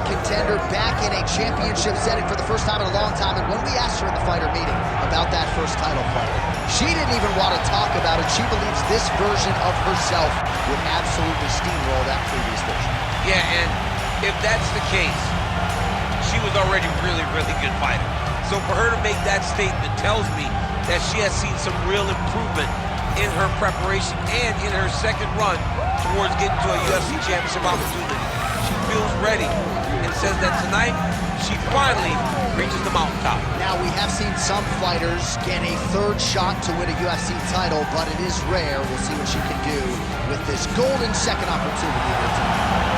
contender back in a championship setting for the first time in a long time. And when we asked her in the fighter meeting about that first title fight, she didn't even want to talk about it. She believes this version of herself would absolutely steamroll that previous version. Yeah, and if that's the case, she was already really good fighter. So for her to make that statement tells me that she has seen some real improvement in her preparation and in her second run towards getting to a UFC championship opportunity. She feels ready and says that tonight she finally reaches the mountaintop. Now, we have seen some fighters get a third shot to win a UFC title, but it is rare. We'll see what she can do with this golden second opportunity here tonight.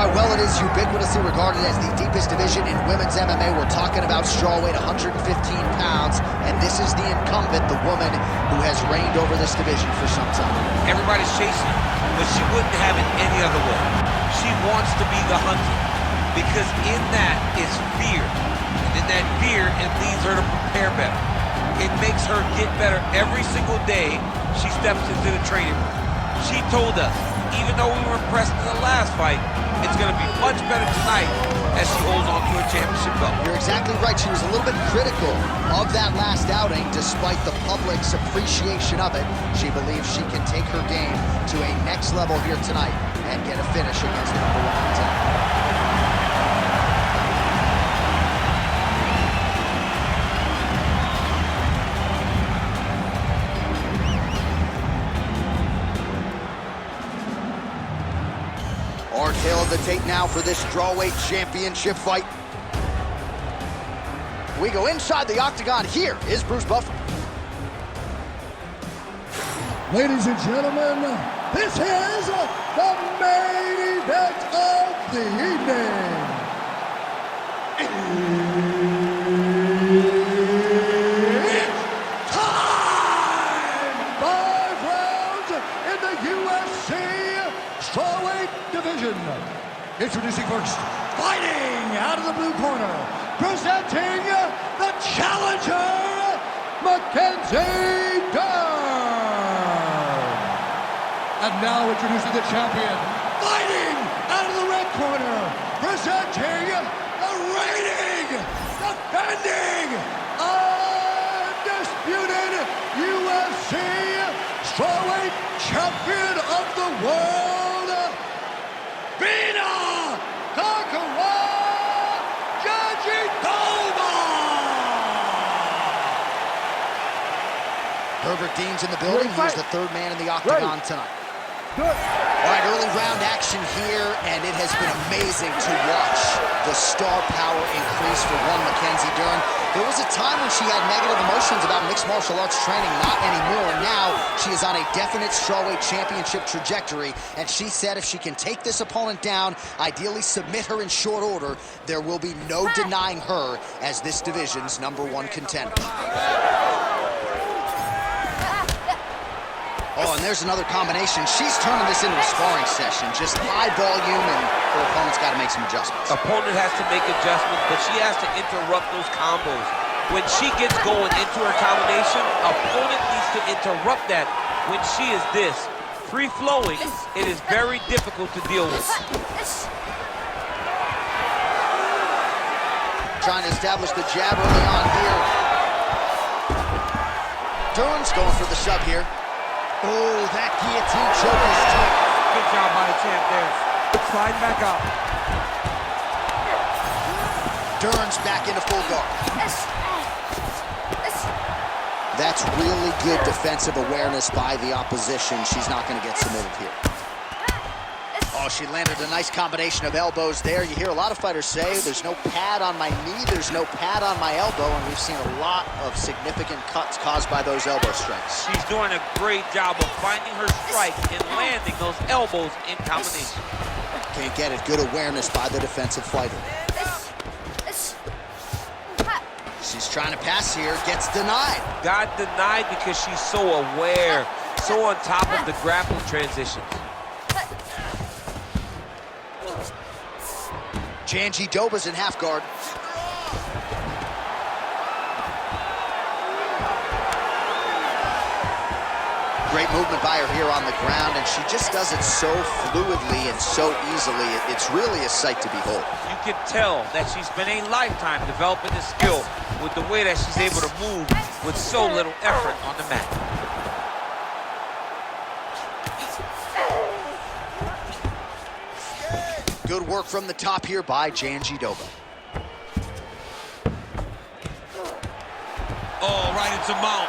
Well, it is ubiquitously regarded as the deepest division in women's MMA. We're talking about strawweight, 115 pounds, and this is the incumbent, the woman who has reigned over this division for some time. Everybody's chasing her, but she wouldn't have it any other way. She wants to be the hunter, because in that is fear, and in that fear, it leads her to prepare better. It makes her get better every single day she steps into the training room. She told us, even though we were impressed in the last fight, it's going to be much better tonight as she holds on to a championship belt. You're exactly right. She was a little bit critical of that last outing, despite the public's appreciation of it. She believes she can take her game to a next level here tonight and get a finish against the #1 contender. Our tale of the tape now for this strawweight championship fight. We go inside the octagon. Here is Bruce Buffer. Ladies and gentlemen, this is the main event of the evening. It's time! 5 rounds in the UFC strawweight division. Introducing first, fighting out of the blue corner, presenting the challenger, Mackenzie Dern. And now introducing the champion, fighting out of the red corner, presenting the reigning, defending, undisputed UFC strawweight champion of the world, Virna Jandiroba! Herbert Dean's in the building. He's the third man in the octagon tonight. All right, early round action here, and it has been amazing to watch the star power increase for one Mackenzie Dern. There was a time when she had negative emotions about mixed martial arts training, not anymore. Now she is on a definite strawweight championship trajectory, and she said if she can take this opponent down, ideally submit her in short order, there will be no denying her as this division's #1 contender. Oh, and there's another combination. She's turning this into a sparring session. Just high volume, and her opponent's got to make some adjustments. Opponent has to make adjustments, but she has to interrupt those combos. When she gets going into her combination, opponent needs to interrupt that. When she is this free-flowing, it is very difficult to deal with. Trying to establish the jab early on here. Dern's going for the shove here. Oh, that guillotine choke is tough. Good job by the champ there. Slide back up. Dern's back into full guard. That's really good defensive awareness by the opposition. She's not going to get submitted here. Oh, she landed a nice combination of elbows there. You hear a lot of fighters say, there's no pad on my knee, there's no pad on my elbow, and we've seen a lot of significant cuts caused by those elbow strikes. She's doing a great job of finding her strike and landing those elbows in combination. Can't get it. Good awareness by the defensive fighter. She's trying to pass here, gets denied. Got denied because she's so aware, so on top of the grappling transitions. Jandiroba's in half guard. Great movement by her here on the ground, and she just does it so fluidly and so easily. It's really a sight to behold. You can tell that she's been a lifetime developing this skill with the way that she's able to move with so little effort on the mat. Good work from the top here by Jandiroba. Oh, right into mount.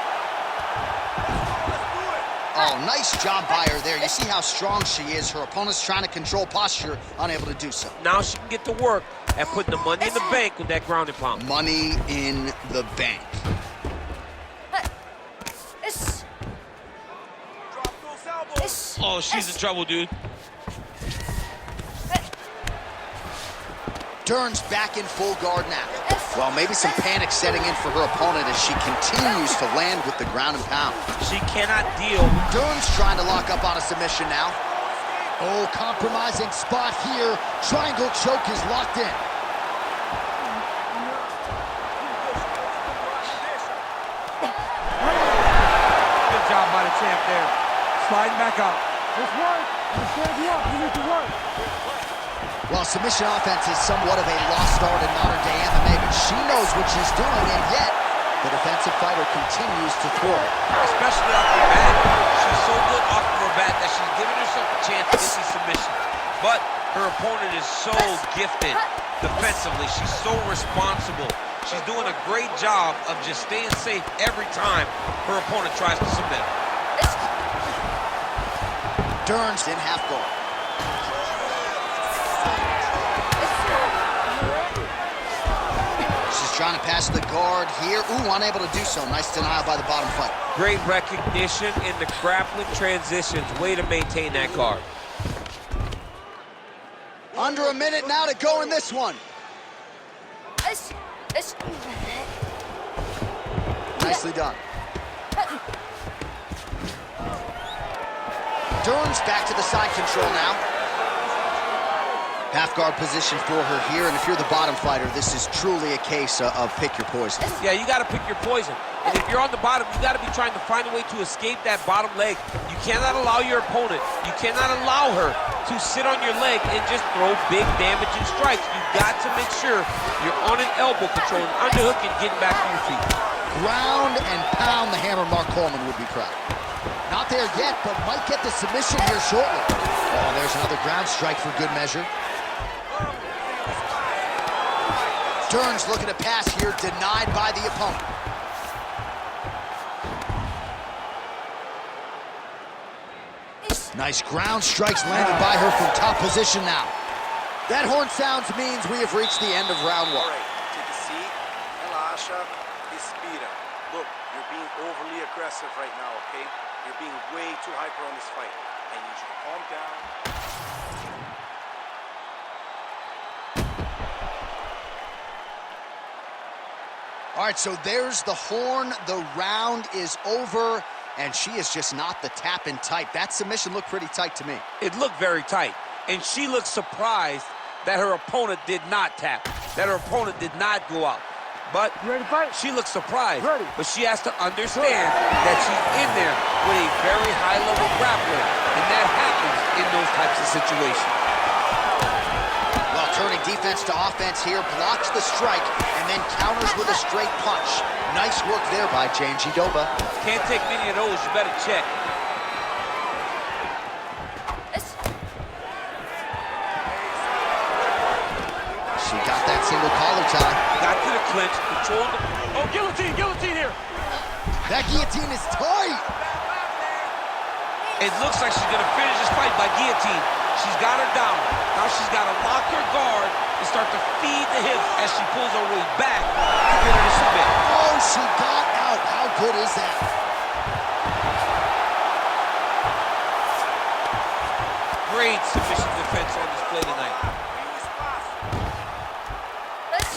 Oh, nice job by her there. You see how strong she is. Her opponent's trying to control posture, unable to do so. Now she can get to work at putting the money in the bank with that ground and pound. Money in the bank. Oh, she's in trouble, dude. Dern's back in full guard now. Well, maybe some panic setting in for her opponent as she continues to land with the ground and pound. She cannot deal. Dern's trying to lock up on a submission now. Oh, compromising spot here. Triangle choke is locked in. Good job by the champ there. Sliding back out. Just work. You stand you up. You need to work. Well, submission offense is somewhat of a lost art in modern-day MMA, but she knows what she's doing, and yet the defensive fighter continues to thwart it. Especially off the bat. She's so good off of her bat that she's giving herself a chance to get these submissions. But her opponent is so gifted defensively. She's so responsible. She's doing a great job of just staying safe every time her opponent tries to submit. Dern's in half guard. She's trying to pass the guard here. Ooh, unable to do so. Nice denial by the bottom fighter. Great recognition in the grappling transitions. Way to maintain that guard. Under a minute now to go in this one. Nicely done. Dern's back to the side control now. Half guard position for her here, and if you're the bottom fighter, this is truly a case of pick your poison. Yeah, you got to pick your poison. And if you're on the bottom, you got to be trying to find a way to escape that bottom leg. You cannot allow your opponent, you cannot allow her to sit on your leg and just throw big damaging strikes. You've got to make sure you're on an elbow control, an underhook, and getting back to your feet. Ground and pound, the hammer Mark Coleman would be proud. Not there yet, but might get the submission here shortly. Oh, there's another ground strike for good measure. Dern's looking to pass here, denied by the opponent. Nice ground strikes landed by her from top position now. That horn sounds means we have reached the end of round one. Take a seat, relaxa, respira. Look, you're being overly aggressive right now, okay? You're being way too hyper on this fight. I need you to calm down. All right, so there's the horn. The round is over, and she is just not the tap-in type. That submission looked pretty tight to me. It looked very tight, and she looked surprised that her opponent did not tap, that her opponent did not go out. But You ready to fight? she looks surprised, Ready. but she has to understand that she's in there with a very high-level grappler, and that happens in those types of situations. Well, turning defense to offense here, blocks the strike, and then counters with a straight punch. Nice work there by Jandiroba. Can't take many of those, you better check. She got that single collar tie. Got to the clinch, controlled the... Oh, guillotine here. That guillotine is tight. It looks like she's gonna finish this fight by guillotine. She's got her down. Now she's got to lock her guard and start to feed the hips as she pulls her way back to get her to submit. Oh, she got out. How good is that? Great Great submission defense on display tonight.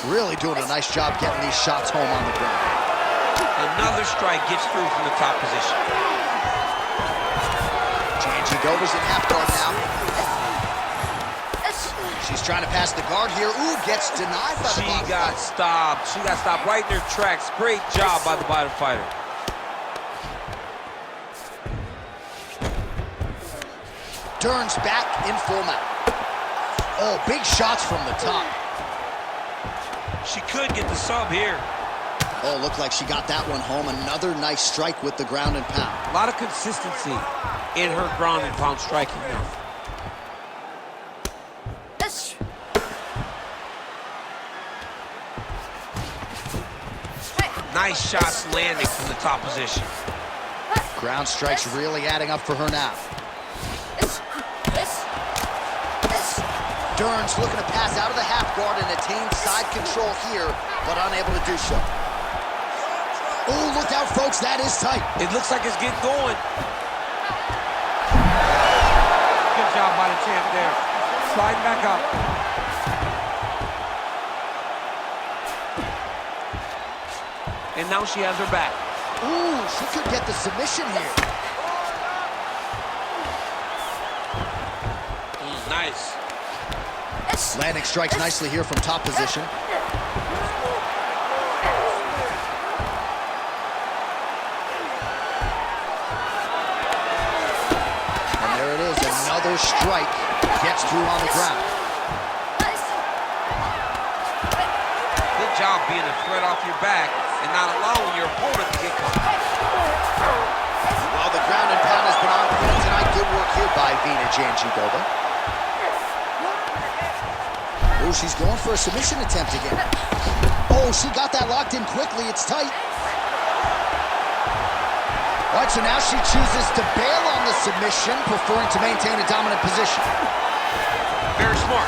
Really doing a nice job getting these shots home on the ground. Another strike gets through from the top position. Jandiroba's in half guard now. She's trying to pass the guard here. Ooh, gets denied by the bottom. She got stopped right in her tracks. Great job by the bottom fighter. Dern's back in full mount. Oh, big shots from the top. She could get the sub here. Oh, looked like she got that one home. Another nice strike with the ground and pound. A lot of consistency in her ground and pound striking now. Nice shots landing from the top position. Ground strikes really adding up for her now. Dern's looking to pass out of the half guard and attain side control here, but unable to do so. Oh, look out, folks, that is tight. It looks like it's getting going. Good job by the champ there. Sliding back up. And now she has her back. Ooh, she could get the submission here. Nice. Landing strikes nicely here from top position. And there it is, another strike gets through on the ground. Good job being a threat off your back and not allowing your opponent to get caught. Well, the ground and pound has been on point tonight. Good work here by Virna Jandiroba. Oh, she's going for a submission attempt again. Oh, she got that locked in quickly. It's tight. All right, so now she chooses to bail on the submission, preferring to maintain a dominant position. Very smart.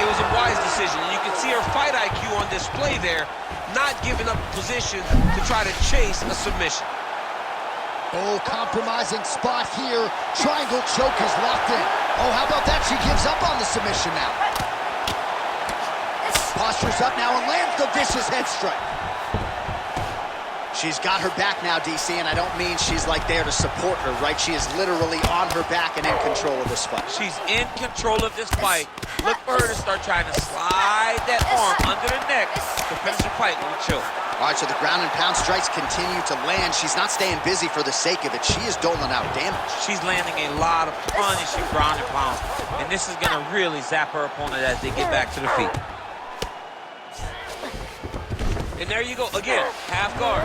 It was a wise decision. You can see her fight IQ on display there, not giving up position to try to chase a submission. Oh, compromising spot here. Triangle choke is locked in. Oh, how about that? She gives up on the submission now. Postures up now and lands the vicious head strike. She's got her back now, DC, and I don't mean she's like there to support her, right? She is literally on her back and in control of this fight. She's in control of this fight. Look for her to start trying to slide that arm under the neck to finish the fight with a choke. All right, so the ground and pound strikes continue to land. She's not staying busy for the sake of it. She is doling out damage. She's landing a lot of punishing ground and pound, and this is going to really zap her opponent as they get back to the feet. And there you go, again, half guard.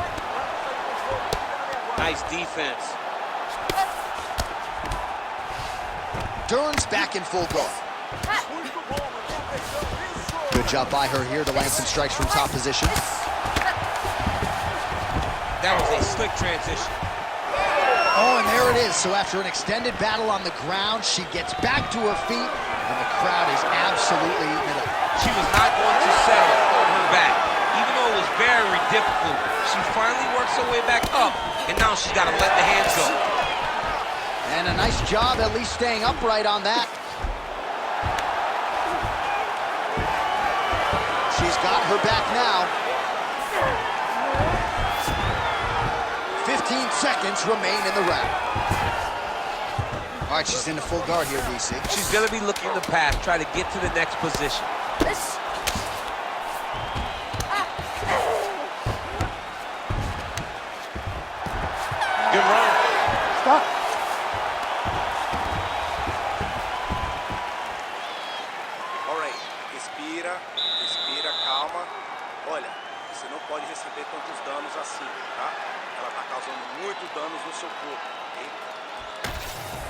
Nice defense. Dern's back in full guard. Good job by her here to land some strikes from top position. That was a slick transition. Oh, and there it is. So after an extended battle on the ground, she gets back to her feet, and the crowd is absolutely eating it up. She was not going to settle on her back. Even though it was very difficult, she finally works her way back up, and now she's got to let the hands go. And a nice job at least staying upright on that. She's got her back now. 15 seconds remain in the round. All right, she's into full guard here, DC. She's going to be looking to pass, try to get to the next position. Good run. Stop. All right, respira, calma. Olha, você não pode receber tantos danos assim, tá? Ela tá causando muito danos no seu corpo, ok?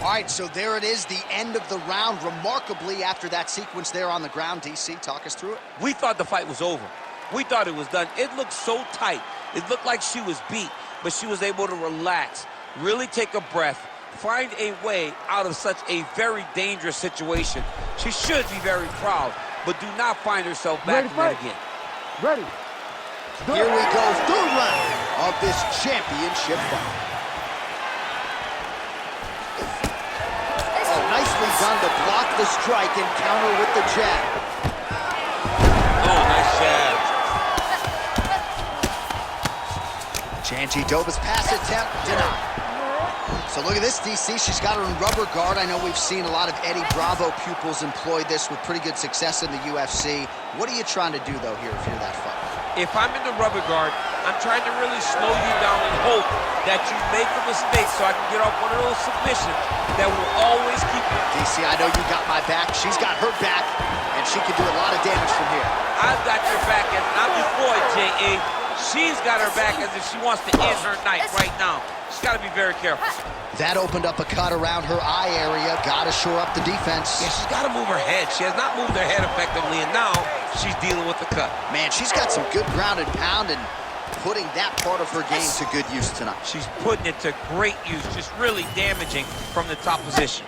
All right, so there it is, the end of the round. Remarkably, after that sequence there on the ground, DC, talk us through it. We thought the fight was over. We thought it was done. It looked so tight. It looked like she was beat, but she was able to relax, really take a breath, find a way out of such a very dangerous situation. She should be very proud, but do not find herself back in it again. Ready. Here we go, third round of this championship fight. Oh, nicely done to block the strike and counter with the jab. Oh, nice jab. Jandiroba's pass attempt denied. So look at this, DC. She's got her in rubber guard. I know we've seen a lot of Eddie Bravo pupils employ this with pretty good success in the UFC. What are you trying to do, though, here if you're that fighter? If I'm in the rubber guard, I'm trying to really slow you down and hope that you make a mistake so I can get off one of those submissions that will always keep you. DC, I know you got my back. She's got her back, and she can do a lot of damage from here. I've got your back as not before, J.A. She's got her back as if she wants to end her night right now. She's got to be very careful. That opened up a cut around her eye area. Got to shore up the defense. Yeah, she's got to move her head. She has not moved her head effectively, and now she's dealing with the cut. Man, she's got some good ground and pound and putting that part of her game to good use tonight. She's putting it to great use, just really damaging from the top position.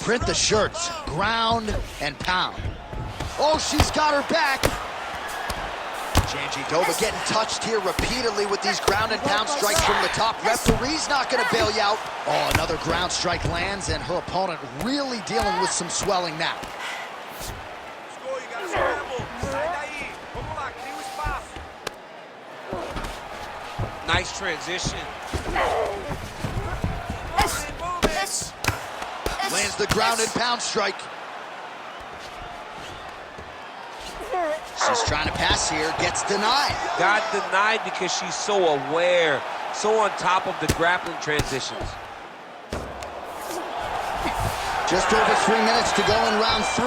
Print the shirts, ground and pound. Oh, she's got her back. Jandiroba getting touched here repeatedly with these ground and pound strikes from the top. Referee's not going to bail you out. Oh, another ground strike lands, and her opponent really dealing with some swelling now. Nice transition. Lands the ground and pound strike. She's trying to pass here, gets denied. Got denied because she's so aware, so on top of the grappling transitions. Just over 3 minutes to go in round 3.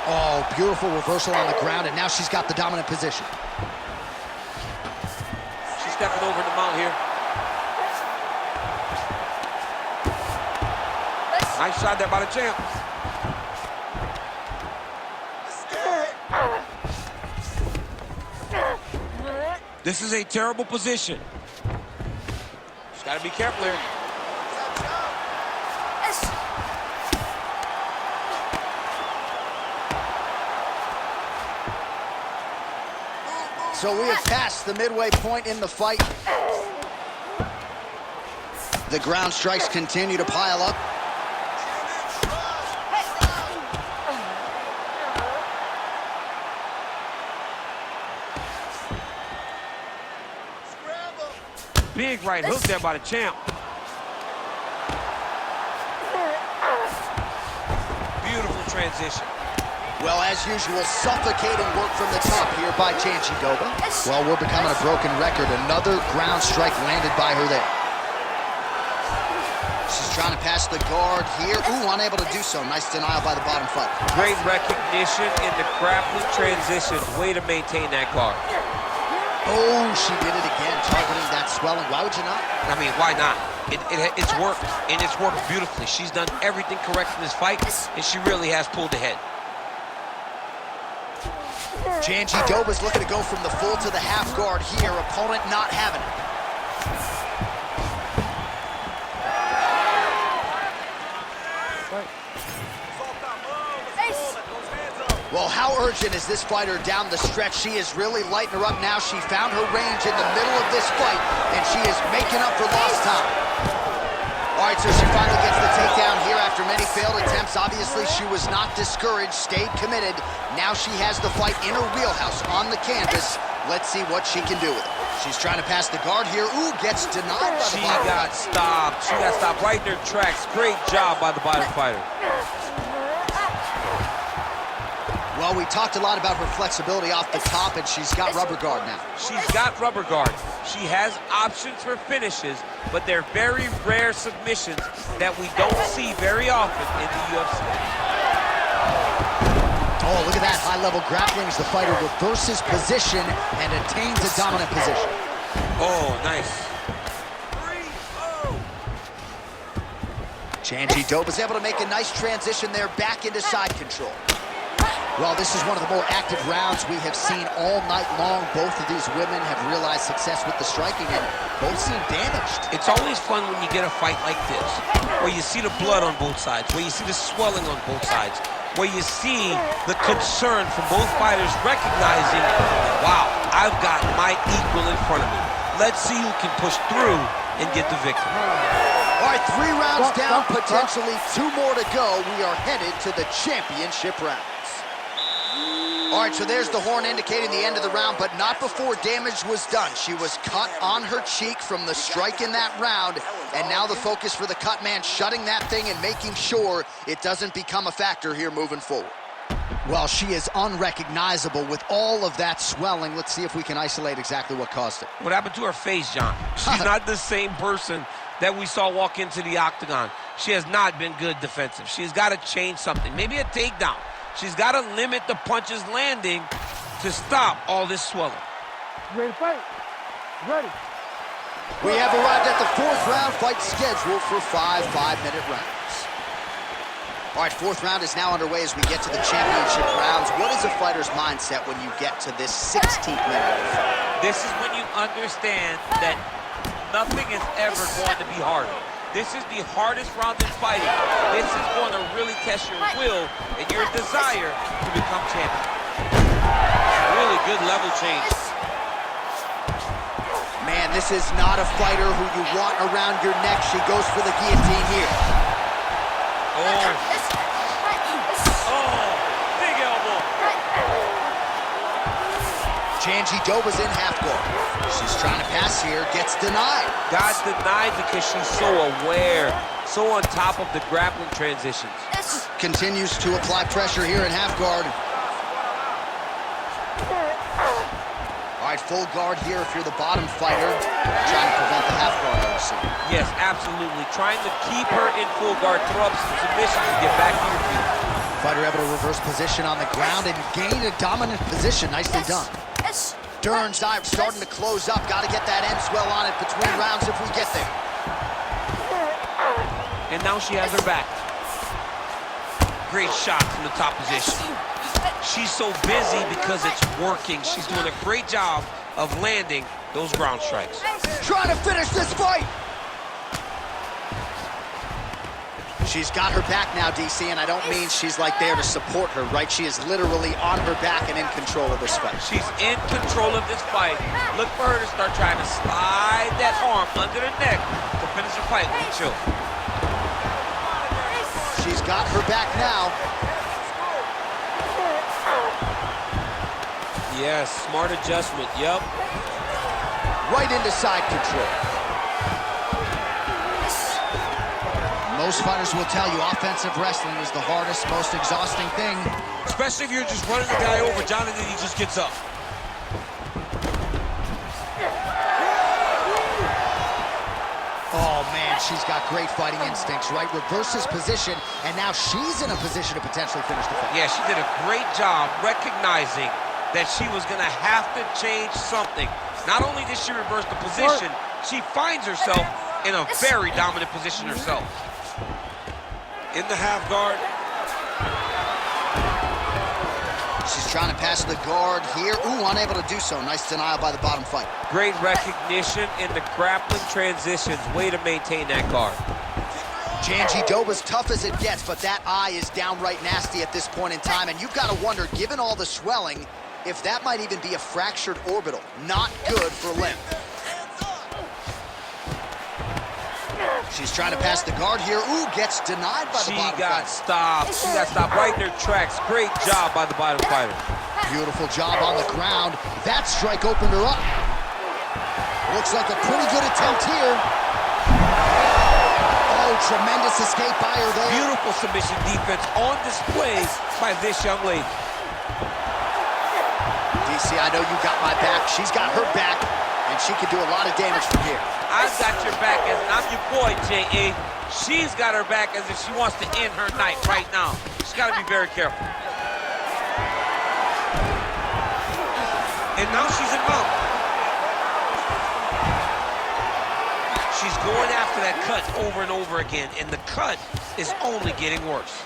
Oh, beautiful reversal on the ground, and now she's got the dominant position. She's stepping over the mount here. Nice shot there by the champ. This is a terrible position. She's got to be careful here. So we have passed the midway point in the fight. The ground strikes continue to pile up. Big right hook there by the champ. Beautiful transition. Well, as usual, suffocating work from the top here by Jandiroba. Well, we're becoming a broken record. Another ground strike landed by her there. She's trying to pass the guard here. Ooh, unable to do so. Nice denial by the bottom fighter. Great recognition in the grappling transition. Way to maintain that guard. Oh, she did it again, targeting that swelling. Why would you not? I mean, why not? It's worked, and it's worked beautifully. She's done everything correct in this fight, and she really has pulled ahead. Jandiroba's looking to go from the full to the half guard here. Opponent not having it. Well, how urgent is this fighter down the stretch? She is really lighting her up now. She found her range in the middle of this fight, and she is making up for lost time. All right, so she finally gets the takedown here after many failed attempts. Obviously, she was not discouraged, stayed committed. Now she has the fight in her wheelhouse on the canvas. Let's see what she can do with it. She's trying to pass the guard here. Ooh, gets denied by the bottom. She got stopped. She got stopped right in her tracks. Great job by the bottom fighter. Well, we talked a lot about her flexibility off the top, and she's got rubber guard now. She's got rubber guard. She has options for finishes, but they're very rare submissions that we don't see very often in the UFC. Oh, look at that high-level grappling as the fighter reverses position and attains a dominant position. Oh, nice. Jandiroba's able to make a nice transition there back into side control. Well, this is one of the more active rounds we have seen all night long. Both of these women have realized success with the striking, and both seem damaged. It's always fun when you get a fight like this, where you see the blood on both sides, where you see the swelling on both sides, where you see the concern from both fighters recognizing, wow, I've got my equal in front of me. Let's see who can push through and get the victory. All right, 3 rounds down, potentially 2 more to go. We are headed to the championship rounds. All right, so there's the horn indicating the end of the round, but not before damage was done. She was cut on her cheek from the strike in that round, and now the focus for the cut man, shutting that thing and making sure it doesn't become a factor here moving forward. Well, she is unrecognizable with all of that swelling. Let's see if we can isolate exactly what caused it. What happened to her face, John? She's not the same person that we saw walk into the octagon. She has not been good defensive. She's got to change something, maybe a takedown. She's got to limit the punches landing to stop all this swelling. Ready to fight? Ready. We have arrived at the 4th round fight scheduled for 5 5-minute rounds. All right, 4th round is now underway as we get to the championship rounds. What is a fighter's mindset when you get to this 16th minute? This is when you understand that nothing is ever going to be harder. This is the hardest round in fighting. This is going to really test your will and your desire to become champion. Really good level change. Man, this is not a fighter who you want around your neck. She goes for the guillotine here. Oh, big elbow. Jandiroba's in half guard. She's trying to pass here, gets denied. Got denied because she's so aware, so on top of the grappling transitions. Continues to apply pressure here in half guard. All right, full guard here if you're the bottom fighter. Trying to prevent the half guard, I assume. Yes, absolutely. Trying to keep her in full guard, throw up some submission and get back to your feet. Fighter able to reverse position on the ground and gain a dominant position. Nicely done. Dern's dive starting to close up. Got to get that end swell on it between rounds if we get there. And now she has her back. Great shot from the top position. She's so busy because it's working. She's doing a great job of landing those ground strikes. Trying to finish this fight. She's got her back now, DC, and I don't mean she's like there to support her, right? She is literally on her back and in control of this fight. She's in control of this fight. Look for her to start trying to slide that arm under the neck to finish the fight with a chill. She's got her back now. Yes, smart adjustment, yep. Right into side control. Most fighters will tell you offensive wrestling is the hardest, most exhausting thing. Especially if you're just running the guy over, John, and then he just gets up. Oh, man, she's got great fighting instincts, right? Reverses position, and now she's in a position to potentially finish the fight. Yeah, she did a great job recognizing that she was going to have to change something. Not only did she reverse the position, she finds herself in a very dominant position herself. In the half guard. She's trying to pass the guard here. Ooh, unable to do so. Nice denial by the bottom fighter. Great recognition in the grappling transitions. Way to maintain that guard. Jandiroba's tough as it gets, but that eye is downright nasty at this point in time, and you've got to wonder, given all the swelling, if that might even be a fractured orbital. Not good for limb. She's trying to pass the guard here. Ooh, gets denied by the bottom fighter. She got stopped right in her tracks. Great job by the bottom fighter. Beautiful job on the ground. That strike opened her up. Looks like a pretty good attempt here. Oh, tremendous escape by her there. Beautiful submission defense on display by this young lady. DC, I know you got my back. She's got her back, and she can do a lot of damage from here. I've got your back as I'm your boy, J.A. She's got her back as if she wants to end her night right now. She's got to be very careful. And now she's in mount. She's going after that cut over and over again, and the cut is only getting worse.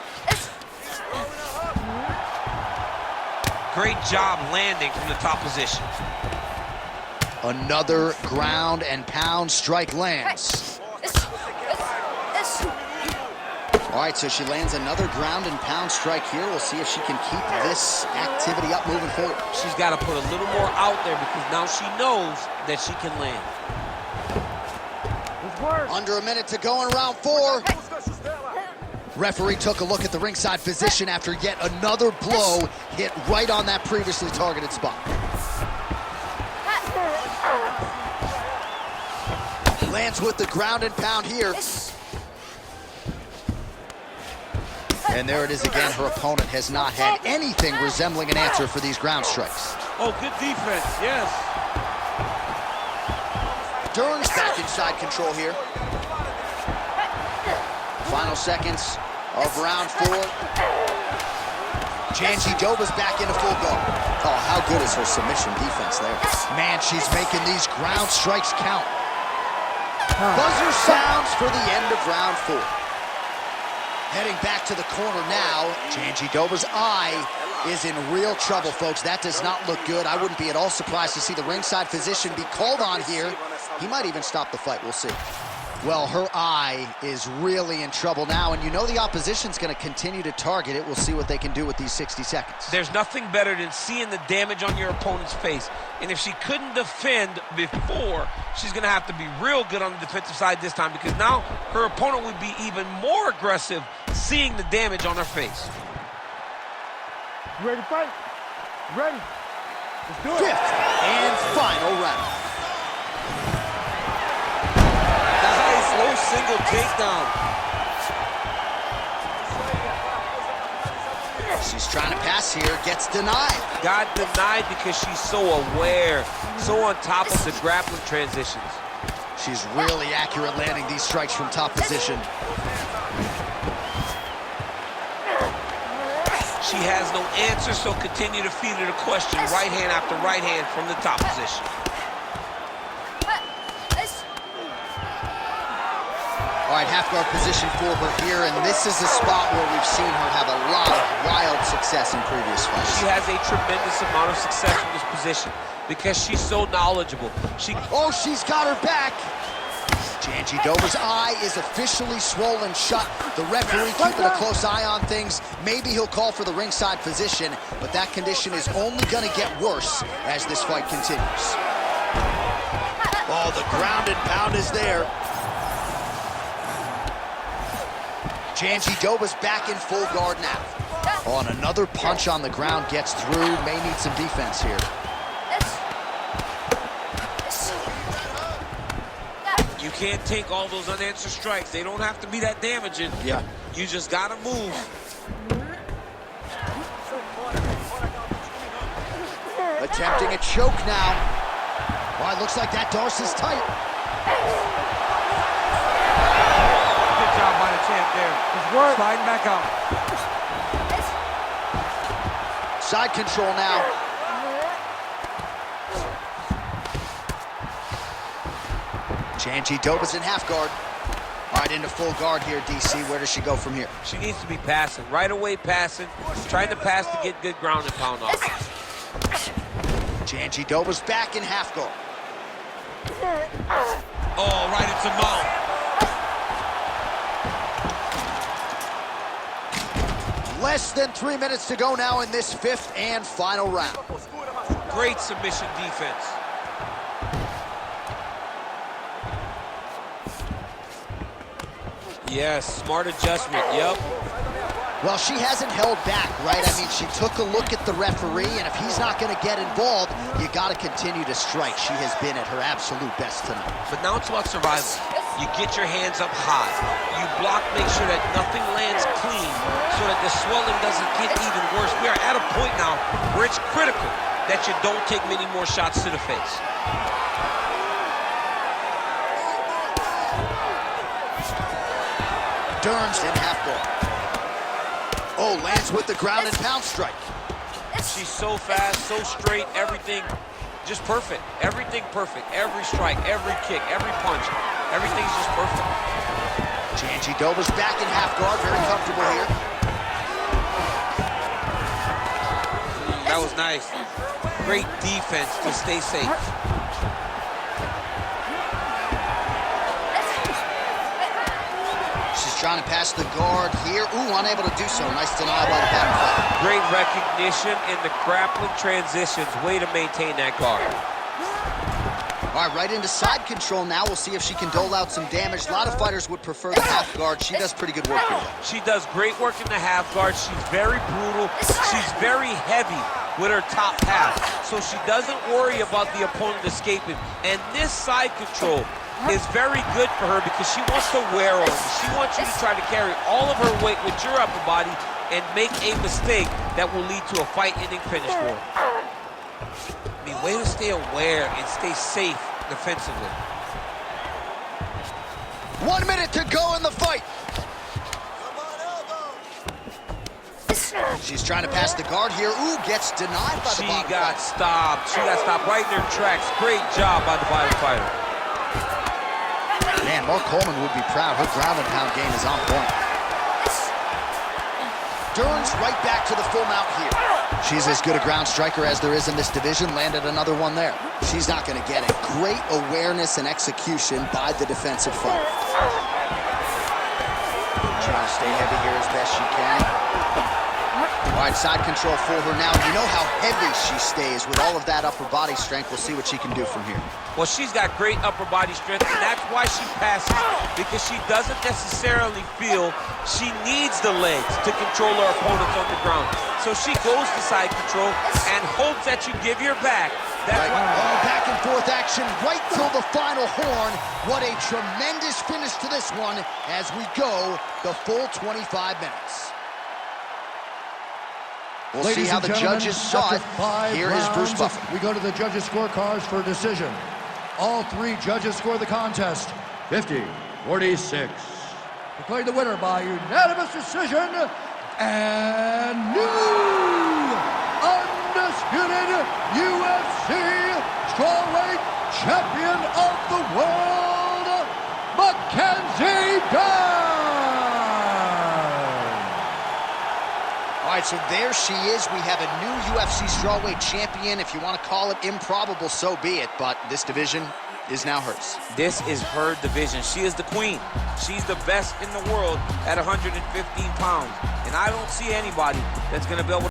Great job landing from the top position. Another ground and pound strike lands. All right, so she lands another ground and pound strike here. We'll see if she can keep this activity up moving forward. She's got to put a little more out there because now she knows that she can land. Under a minute to go in round 4. Referee took a look at the ringside physician after yet another blow hit right on that previously targeted spot. Lands with the ground and pound here. And there it is again. Her opponent has not had anything resembling an answer for these ground strikes. Oh, good defense, yes. Dern's back inside control here. Final seconds of round 4. Jandiroba's back into full guard. Oh, how good is her submission defense there? Man, she's making these ground strikes count. Buzzer sounds for the end of round 4. Heading back to the corner now. Jandiroba's eye is in real trouble, folks. That does not look good. I wouldn't be at all surprised to see the ringside physician be called on here. He might even stop the fight. We'll see. Well, her eye is really in trouble now, and you know the opposition's going to continue to target it. We'll see what they can do with these 60 seconds. There's nothing better than seeing the damage on your opponent's face. And if she couldn't defend before, she's going to have to be real good on the defensive side this time, because now her opponent would be even more aggressive seeing the damage on her face. You ready to fight? Ready. Let's do it. 5th and final round. Low single takedown. She's trying to pass here, gets denied. Got denied because she's so aware, so on top of the grappling transitions. She's really accurate landing these strikes from top position. She has no answer, so continue to feed her the question, right hand after right hand from the top position. All right, half guard position for her here, and this is a spot where we've seen her have a lot of wild success in previous fights. She has a tremendous amount of success in this position because she's so knowledgeable. Oh, she's got her back. Jandiroba's eye is officially swollen shut. The referee keeping a close eye on things. Maybe he'll call for the ringside physician, but that condition is only going to get worse as this fight continues. Oh, the ground and pound is there. Jandiroba's back in full guard now. Oh, and another punch on the ground gets through. May need some defense here. You can't take all those unanswered strikes. They don't have to be that damaging. Yeah. You just gotta move. Attempting a choke now. Oh, it looks like that Darcy's tight. Good job by the champ there. Sliding back out. Side control now. Jandiroba's in half guard. All right, into full guard here, DC. Where does she go from here? She needs to be passing. Right away passing. Trying to pass to get good ground and pound off. Jandiroba's back in half guard. Oh, right into mount. Less than 3 minutes to go now in this 5th and final round. Great submission defense. Yes, smart adjustment, yep. Well, she hasn't held back, right? I mean, she took a look at the referee, and if he's not going to get involved, you got to continue to strike. She has been at her absolute best tonight. But now it's about survival. You get your hands up high. You block, make sure that nothing lands clean so that the swelling doesn't get even worse. We are at a point now where it's critical that you don't take many more shots to the face. Dern's in half guard. Oh, lands with the ground and pound strike. She's so fast, so straight, everything just perfect. Everything perfect. Every strike, every kick, every punch, everything's just perfect. Jandiroba's back in half guard, very comfortable here. That was nice. Great defense to stay safe. Trying to pass the guard here. Ooh, unable to do so. Nice denial by the bottom fighter. Great recognition in the grappling transitions. Way to maintain that guard. All right, right into side control now. We'll see if she can dole out some damage. A lot of fighters would prefer the half guard. She does pretty good work here, though. She does great work in the half guard. She's very brutal. She's very heavy with her top half, so she doesn't worry about the opponent escaping. And this side control is very good for her because she wants to wear on you. She wants you to try to carry all of her weight with your upper body and make a mistake that will lead to a fight-ending finish for her. I mean, way to stay aware and stay safe defensively. 1 minute to go in the fight. She's trying to pass the guard here. Ooh, gets denied by the bottom She got fighter. stopped. She got stopped right in her tracks. Great job by the bottom fighter. Man, Mark Coleman would be proud. Her ground and pound game is on point. Dern's right back to the full mount here. She's as good a ground striker as there is in this division. Landed another one there. She's not going to get it. Great awareness and execution by the defensive fighter. Trying to stay heavy here as best she can. All right, side control for her now. You know how heavy she stays with all of that upper body strength. We'll see what she can do from here. Well, she's got great upper body strength, and that's why she passes, because she doesn't necessarily feel she needs the legs to control her opponents on the ground. So she goes to side control and hopes that you give your back. That's right. All back and forth action right till the final horn. What a tremendous finish to this one as we go the full 25 minutes. We'll see how the judges saw it. Here is Bruce Buffer. We go to the judges' scorecards for decision. All three judges score the contest 50-46. Declared the winner by unanimous decision and new undisputed UFC strawweight champion of the world, Mackenzie Dern. All right, so there she is. We have a new UFC strawweight champion. If you want to call it improbable, so be it. But this division is now hers. This is her division. She is the queen. She's the best in the world at 115 pounds. And I don't see anybody that's going to be able to